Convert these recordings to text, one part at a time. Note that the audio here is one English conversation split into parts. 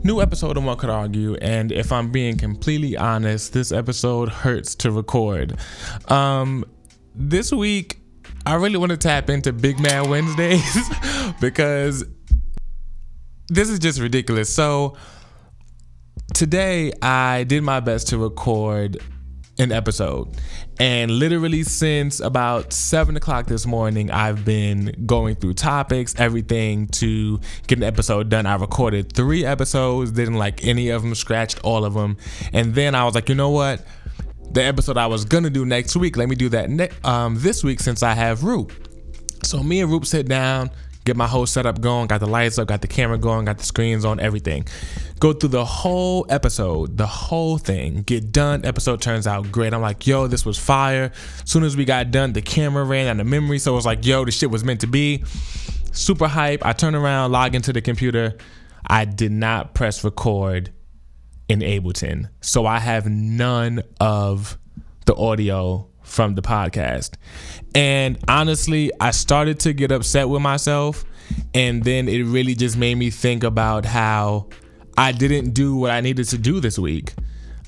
New episode of One Could Argue, and if I'm being completely honest, this episode hurts to record. This week, I really want to tap into Big Man Wednesdays because this is just ridiculous. So today, I did my best to record an episode, and literally since about 7 o'clock this morning, I've been going through topics, everything to get an episode done. I recorded 3 episodes, didn't like any of them, scratched all of them, and then I was like, you know what, the episode I was gonna do next week, let me do that this week since I have Roop. So me and Roop sit down, get my whole setup going, got the lights up, got the camera going, got the screens on, everything. Go through the whole episode, the whole thing, get done. Episode turns out great. I'm like, yo, this was fire. As soon as we got done, the camera ran out of memory. So it was like, yo, this shit was meant to be. Super hype. I turn around, log into the computer. I did not press record in Ableton. So I have none of the audio from the podcast. And honestly, I started to get upset with myself. And then it really just made me think about how I didn't do what I needed to do this week.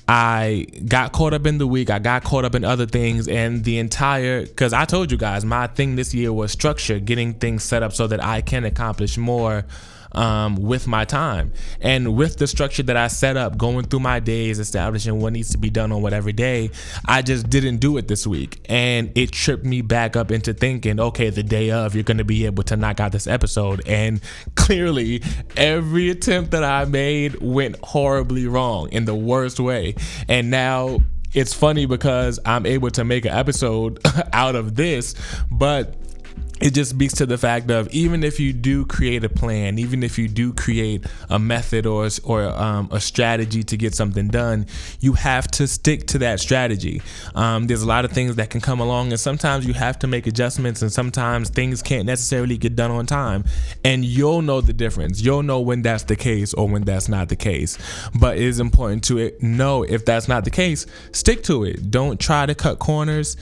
I got caught up in the week. I got caught up in other things, and because I told you guys, my thing this year was structure, getting things set up so that I can accomplish more with my time. And with the structure that I set up, going through my days, establishing what needs to be done on whatever day, I just didn't do it this week. And it tripped me back up into thinking, okay, the day of, you're going to be able to knock out this episode. And clearly, every attempt that I made went horribly wrong in the worst way. And now it's funny because I'm able to make an episode out of this, but it just speaks to the fact of, even if you do create a plan, even if you do create a method or a strategy to get something done, you have to stick to that strategy. There's a lot of things that can come along, and sometimes you have to make adjustments, and sometimes things can't necessarily get done on time. And you'll know the difference. You'll know when that's the case or when that's not the case. But it is important to know if that's not the case, stick to it. Don't try to cut corners,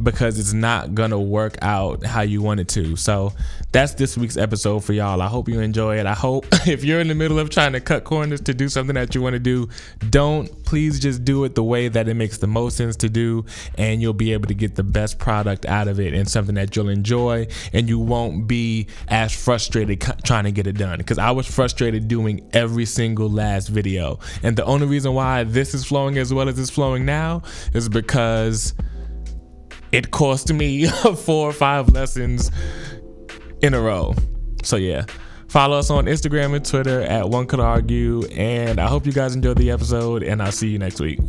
because it's not gonna work out how you want it to. So that's this week's episode for y'all. I hope you enjoy it. I hope if you're in the middle of trying to cut corners to do something that you want to do, please just do it the way that it makes the most sense to do, and you'll be able to get the best product out of it and something that you'll enjoy, and you won't be as frustrated trying to get it done. Because I was frustrated doing every single last video, and the only reason why this is flowing as well as it's flowing now is because it cost me 4 or 5 lessons in a row. So yeah, follow us on Instagram and Twitter at One Could Argue, and I hope you guys enjoyed the episode, and I'll see you next week.